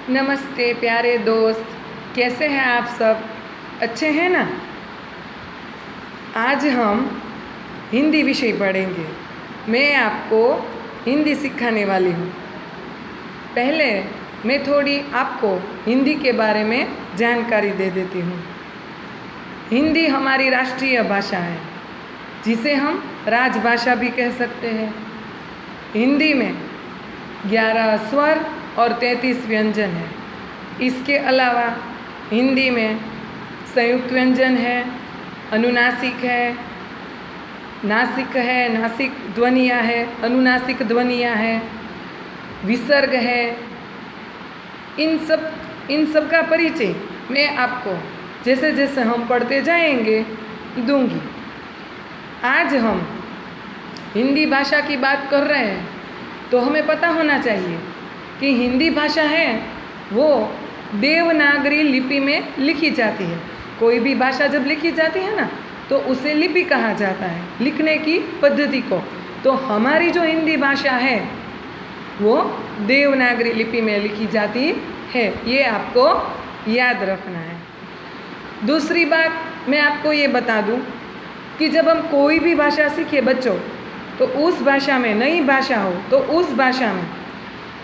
नमस्ते प्यारे दोस्त, कैसे हैं आप सब? अच्छे हैं ना? आज हम हिंदी विषय पढ़ेंगे। मैं आपको हिंदी सिखाने वाली हूँ। पहले मैं थोड़ी आपको हिंदी के बारे में जानकारी दे देती हूँ। हिंदी हमारी राष्ट्रीय भाषा है, जिसे हम राजभाषा भी कह सकते हैं। हिंदी में 11 स्वर और 33 व्यंजन है। इसके अलावा हिंदी में संयुक्त व्यंजन है, अनुनासिक है, नासिक है, नासिक ध्वनियाँ है, अनुनासिक ध्वनियाँ है, विसर्ग है। इन सब का परिचय मैं आपको जैसे जैसे हम पढ़ते जाएंगे दूंगी। आज हम हिंदी भाषा की बात कर रहे हैं तो हमें पता होना चाहिए कि हिंदी भाषा है वो देवनागरी लिपि में लिखी जाती है। कोई भी भाषा जब लिखी जाती है ना तो उसे लिपि कहा जाता है, लिखने की पद्धति को। तो हमारी जो हिंदी भाषा है वो देवनागरी लिपि में लिखी जाती है, ये आपको याद रखना है। दूसरी बात मैं आपको ये बता दूं कि जब हम कोई भी भाषा सीखे बच्चों, तो उस भाषा में, नई भाषा हो तो उस भाषा में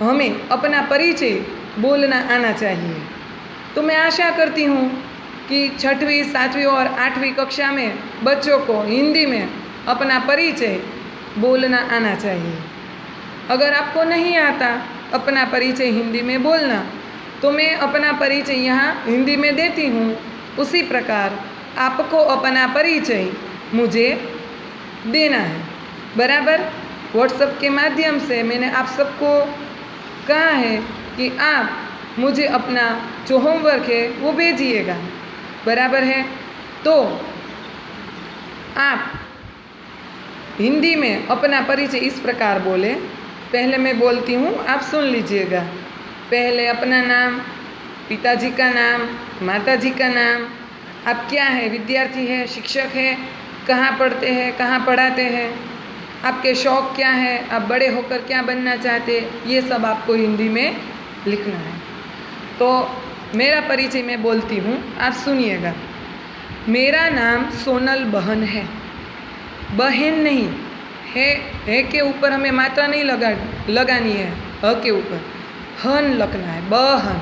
हमें अपना परिचय बोलना आना चाहिए। तो मैं आशा करती हूँ कि 6वीं, 7वीं और 8वीं कक्षा में बच्चों को हिंदी में अपना परिचय बोलना आना चाहिए। अगर आपको नहीं आता अपना परिचय हिंदी में बोलना, तो मैं अपना परिचय यहाँ हिंदी में देती हूँ। उसी प्रकार आपको अपना परिचय मुझे देना है, बराबर। व्हाट्सएप के माध्यम से मैंने आप सबको कहा है कि आप मुझे अपना जो होमवर्क है वो भेजिएगा, बराबर है। तो आप हिंदी में अपना परिचय इस प्रकार बोले। पहले मैं बोलती हूँ, आप सुन लीजिएगा। पहले अपना नाम, पिताजी का नाम, माताजी का नाम, आप क्या है, विद्यार्थी है, शिक्षक है, कहाँ पढ़ते हैं, कहाँ पढ़ाते हैं, आपके शौक़ क्या है, आप बड़े होकर क्या बनना चाहते, ये सब आपको हिंदी में लिखना है। तो मेरा परिचय मैं बोलती हूँ, आप सुनिएगा। मेरा नाम सोनल बहन है। बहन नहीं है के ऊपर हमें मात्रा नहीं लगानी है, ह के ऊपर हन लगना है, बहन।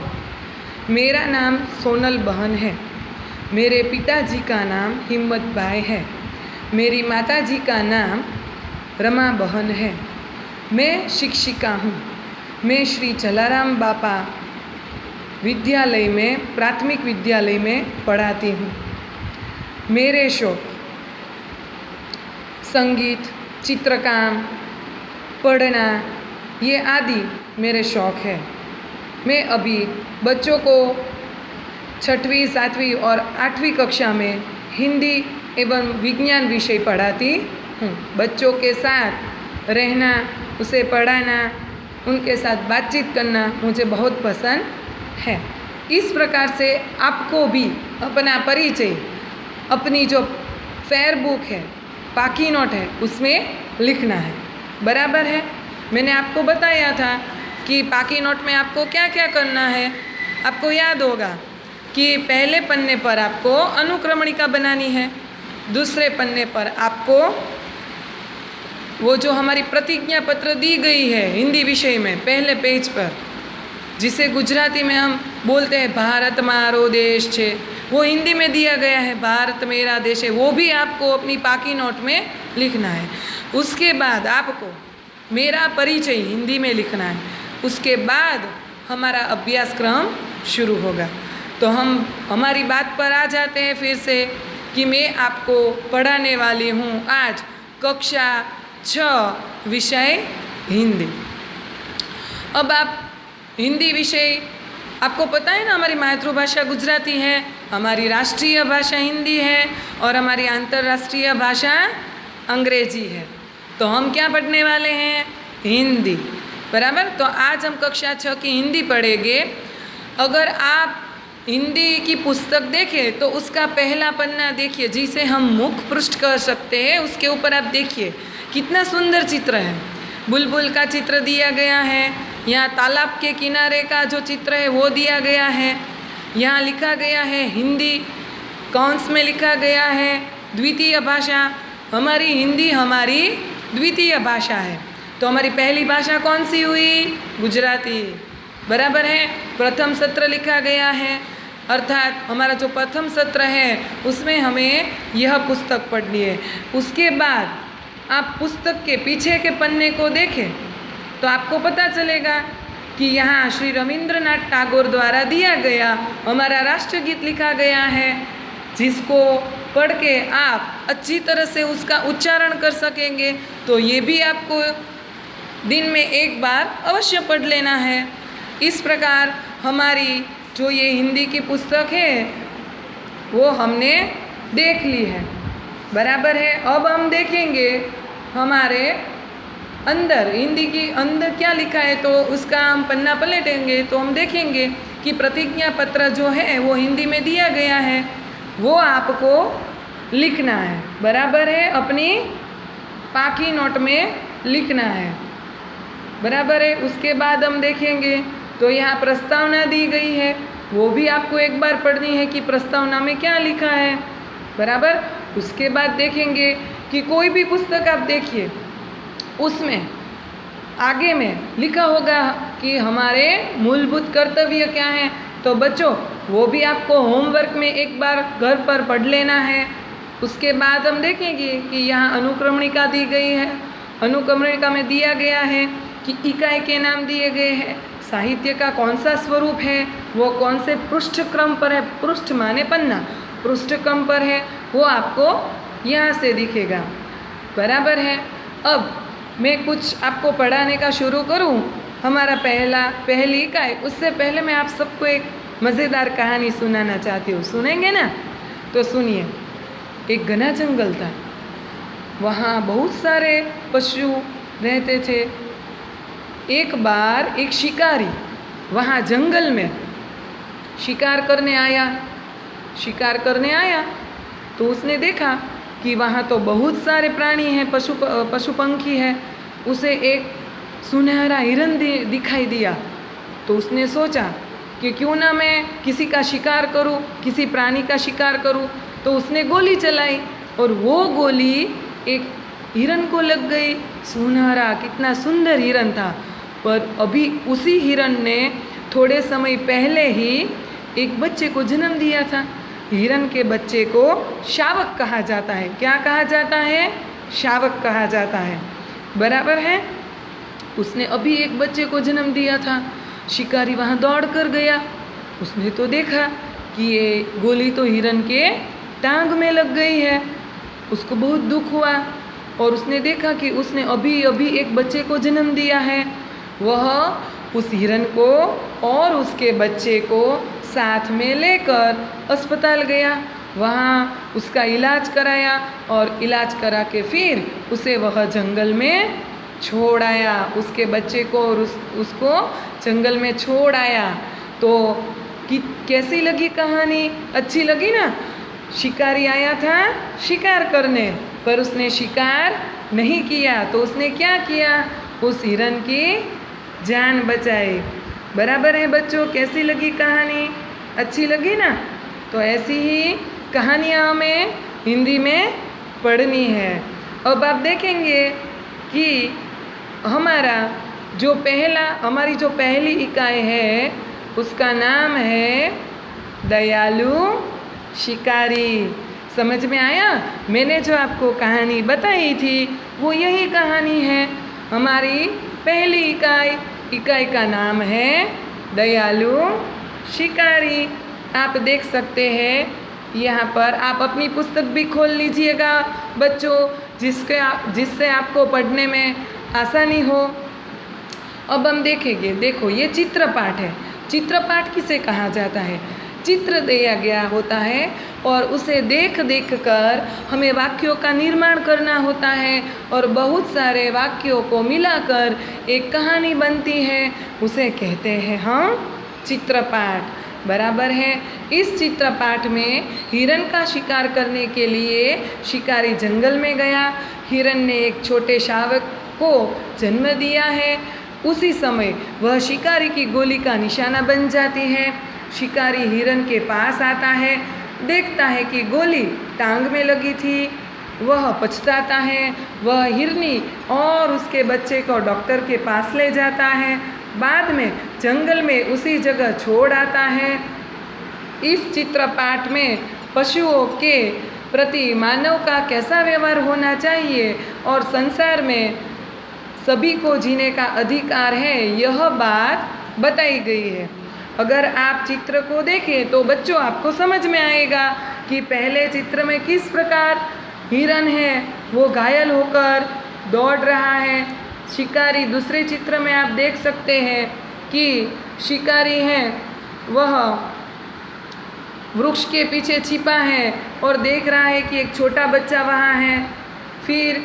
मेरा नाम सोनल बहन है। मेरे पिताजी का नाम हिम्मत भाई है। मेरी माताजी का नाम रमा बहन है। मैं शिक्षिका हूँ। मैं श्री जलाराम बापा विद्यालय में, प्राथमिक विद्यालय में पढ़ाती हूँ। मेरे शौक संगीत, चित्रकाम, पढ़ना, ये आदि मेरे शौक़ है। मैं अभी बच्चों को 6वीं, 7वीं और 8वीं कक्षा में हिंदी एवं विज्ञान विषय पढ़ाती हूँ। बच्चों के साथ रहना, उसे पढ़ाना, उनके साथ बातचीत करना मुझे बहुत पसंद है। इस प्रकार से आपको भी अपना परिचय अपनी जो फेयर बुक है, पाकी नोट है, उसमें लिखना है, बराबर है। मैंने आपको बताया था कि पाकी नोट में आपको क्या क्या करना है। आपको याद होगा कि पहले पन्ने पर आपको अनुक्रमणिका बनानी है, दूसरे पन्ने पर आपको वो जो हमारी प्रतिज्ञा पत्र दी गई है हिंदी विषय में, पहले पेज पर, जिसे गुजराती में हम बोलते हैं भारत मारो देश छे, वो हिंदी में दिया गया है भारत मेरा देश है, वो भी आपको अपनी पाकी नोट में लिखना है। उसके बाद आपको मेरा परिचय हिंदी में लिखना है। उसके बाद हमारा अभ्यासक्रम शुरू होगा। तो हम हमारी बात पर आ जाते हैं फिर से कि मैं आपको पढ़ाने वाली हूँ आज कक्षा 6 विषय हिंदी। अब आप हिंदी विषय, आपको पता है ना, हमारी मातृभाषा गुजराती है, हमारी राष्ट्रीय भाषा हिंदी है और हमारी अंतर्राष्ट्रीय भाषा अंग्रेजी है। तो हम क्या पढ़ने वाले हैं? हिंदी, बराबर। तो आज हम कक्षा 6 की हिंदी पढ़ेंगे। अगर आप हिंदी की पुस्तक देखें तो उसका पहला पन्ना देखिए, जिसे हम मुख पृष्ठ कर सकते हैं, उसके ऊपर आप देखिए कितना सुंदर चित्र है। बुलबुल का चित्र दिया गया है, यहाँ तालाब के किनारे का जो चित्र है वो दिया गया है। यहाँ लिखा गया है हिंदी, कौंस में लिखा गया है द्वितीय भाषा। हमारी हिंदी हमारी द्वितीय भाषा है। तो हमारी पहली भाषा कौन सी हुई? गुजराती, बराबर है। प्रथम सत्र लिखा गया है, अर्थात हमारा जो प्रथम सत्र है उसमें हमें यह पुस्तक पढ़नी है। उसके बाद आप पुस्तक के पीछे के पन्ने को देखें तो आपको पता चलेगा कि यहाँ श्री रविंद्रनाथ टैगोर द्वारा दिया गया हमारा राष्ट्रगीत लिखा गया है, जिसको पढ़ के आप अच्छी तरह से उसका उच्चारण कर सकेंगे। तो ये भी आपको दिन में एक बार अवश्य पढ़ लेना है। इस प्रकार हमारी जो ये हिंदी की पुस्तक है वो हमने देख ली है, बराबर है। अब हम देखेंगे हमारे अंदर हिंदी की अंदर क्या लिखा है, तो उसका हम पन्ना पलटेंगे तो हम देखेंगे कि प्रतिज्ञा पत्र जो है वो हिंदी में दिया गया है, वो आपको लिखना है, बराबर है। अपनी पाकी नोट में लिखना है, बराबर है। उसके बाद हम देखेंगे तो यहाँ प्रस्तावना दी गई है, वो भी आपको एक बार पढ़नी है कि प्रस्तावना में क्या लिखा है, बराबर। उसके बाद देखेंगे कि कोई भी पुस्तक आप देखिए उसमें आगे में लिखा होगा कि हमारे मूलभूत कर्तव्य क्या हैं। तो बच्चों वो भी आपको होमवर्क में एक बार घर पर पढ़ लेना है। उसके बाद हम देखेंगे कि यहाँ अनुक्रमणिका दी गई है। अनुक्रमणिका में दिया गया है कि इकाई के नाम दिए गए हैं, साहित्य का कौन सा स्वरूप है, वो कौन से पृष्ठ क्रम पर है, पृष्ठ माने पन्ना, पृष्ठ क्रम पर है, वो आपको यहाँ से दिखेगा, बराबर है। अब मैं कुछ आपको पढ़ाने का शुरू करूँ। हमारा पहली इकाई, उससे पहले मैं आप सबको एक मज़ेदार कहानी सुनाना चाहती हूँ। सुनेंगे ना? तो सुनिए। एक घना जंगल था, वहाँ बहुत सारे पशु रहते थे। एक बार एक शिकारी वहाँ जंगल में शिकार करने आया तो उसने देखा कि वहाँ तो बहुत सारे प्राणी हैं, पशु पंखी है। उसे एक सुनहरा हिरन दिखाई दिया तो उसने सोचा कि क्यों ना मैं किसी का शिकार करूं, किसी प्राणी का शिकार करूं। तो उसने गोली चलाई और वो गोली एक हिरन को लग गई। सुनहरा, कितना सुंदर हिरन था, पर अभी उसी हिरन ने थोड़े समय पहले ही एक बच्चे को जन्म दिया था। हिरन के बच्चे को शावक कहा जाता है। क्या कहा जाता है? शावक कहा जाता है, बराबर है। उसने अभी एक बच्चे को जन्म दिया था। शिकारी वहाँ दौड़ कर गया। उसने तो देखा कि ये गोली तो हिरन के टांग में लग गई है। उसको बहुत दुख हुआ और उसने देखा कि उसने अभी अभी एक बच्चे को जन्म दिया है। वह उस हिरन को और उसके बच्चे को साथ में लेकर अस्पताल गया। वहाँ उसका इलाज कराया और इलाज करा के फिर उसे वह जंगल में छोड़ आया। उसके बच्चे को और उसको जंगल में छोड़ आया। तो कैसी लगी कहानी? अच्छी लगी ना? शिकारी आया था शिकार करने, पर उसने शिकार नहीं किया। तो उसने क्या किया? उस हिरन की जान बचाई, बराबर है बच्चों। कैसी लगी कहानी? अच्छी लगी ना? तो ऐसी ही कहानियाँ हमें हिंदी में पढ़नी है। अब आप देखेंगे कि हमारी जो पहली इकाई है उसका नाम है दयालु शिकारी। समझ में आया? मैंने जो आपको कहानी बताई थी वो यही कहानी है। हमारी पहली इकाई का नाम है दयालु शिकारी। आप देख सकते हैं यहाँ पर। आप अपनी पुस्तक भी खोल लीजिएगा बच्चों, जिससे आपको पढ़ने में आसानी हो। अब हम देखेंगे, देखो ये चित्रपाठ है। चित्रपाठ किसे कहा जाता है? चित्र दिया गया होता है और उसे देख कर हमें वाक्यों का निर्माण करना होता है और बहुत सारे वाक्यों को मिलाकर एक कहानी बनती है, उसे कहते हैं हम चित्रपाठ, बराबर है। इस चित्रपाठ में हिरन का शिकार करने के लिए शिकारी जंगल में गया। हिरन ने एक छोटे शावक को जन्म दिया है उसी समय वह शिकारी की गोली का निशाना बन जाती है। शिकारी हिरन के पास आता है, देखता है कि गोली टांग में लगी थी। वह पछताता है। वह हिरनी और उसके बच्चे को डॉक्टर के पास ले जाता है। बाद में जंगल में उसी जगह छोड़ आता है। इस चित्रपाठ में पशुओं के प्रति मानव का कैसा व्यवहार होना चाहिए और संसार में सभी को जीने का अधिकार है, यह बात बताई गई है। अगर आप चित्र को देखें तो बच्चों आपको समझ में आएगा कि पहले चित्र में किस प्रकार हिरन है वो घायल होकर दौड़ रहा है। शिकारी दूसरे चित्र में आप देख सकते हैं कि शिकारी है वह वृक्ष के पीछे छिपा है और देख रहा है कि एक छोटा बच्चा वहाँ है। फिर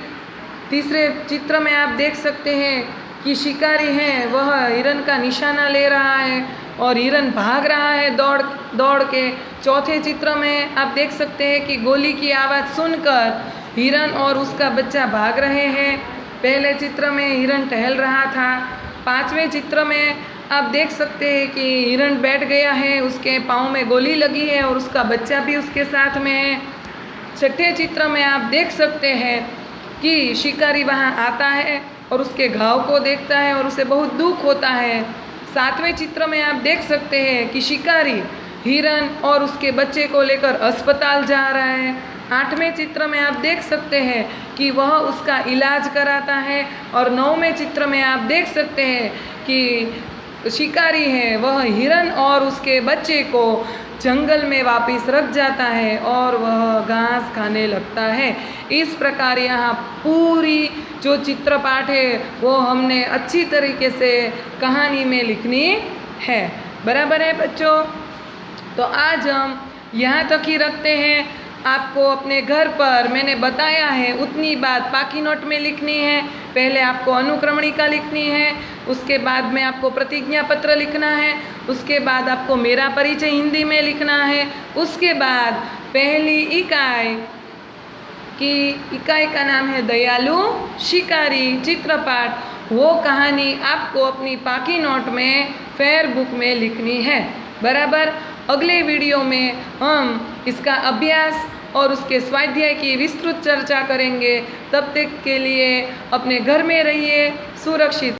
तीसरे चित्र में आप देख सकते हैं कि शिकारी है वह हिरन का निशाना ले रहा है और हिरन भाग रहा है दौड़ दौड़ के। चौथे चित्र में आप देख सकते हैं कि गोली की आवाज़ सुनकर हिरन और उसका बच्चा भाग रहे हैं। पहले चित्र में हिरन टहल रहा था। पांचवें चित्र में आप देख सकते हैं कि हिरन बैठ गया है, उसके पाँव में गोली लगी है और उसका बच्चा भी उसके साथ में है। छठे चित्र में आप देख सकते हैं कि शिकारी वहाँ आता है और उसके घाव को देखता है और उसे बहुत दुख होता है। सातवें चित्र में आप देख सकते हैं कि शिकारी हिरन और उसके बच्चे को लेकर अस्पताल जा रहा है। आठवें चित्र में आप देख सकते हैं कि वह उसका इलाज कराता है। और नौवें चित्र में आप देख सकते हैं कि शिकारी है वह हिरन और उसके बच्चे को जंगल में वापस रख जाता है और वह घास खाने लगता है। इस प्रकार यहाँ पूरी जो चित्रपाठ है वो हमने अच्छी तरीके से कहानी में लिखनी है। बराबर है बच्चों? तो आज हम यहाँ तक ही रखते हैं। आपको अपने घर पर मैंने बताया है उतनी बात पाकी नोट में लिखनी है। पहले आपको अनुक्रमणिका लिखनी है, उसके बाद में आपको प्रतिज्ञा पत्र लिखना है, उसके बाद आपको मेरा परिचय हिंदी में लिखना है, उसके बाद पहली इकाई की इकाई का नाम है दयालु शिकारी चित्रपाठ। वो कहानी आपको अपनी पाकी नोट में फेयर बुक में लिखनी है। बराबर? अगले वीडियो में हम इसका अभ्यास और उसके स्वाध्याय की विस्तृत चर्चा करेंगे। तब तक के लिए अपने घर में रहिए सुरक्षित।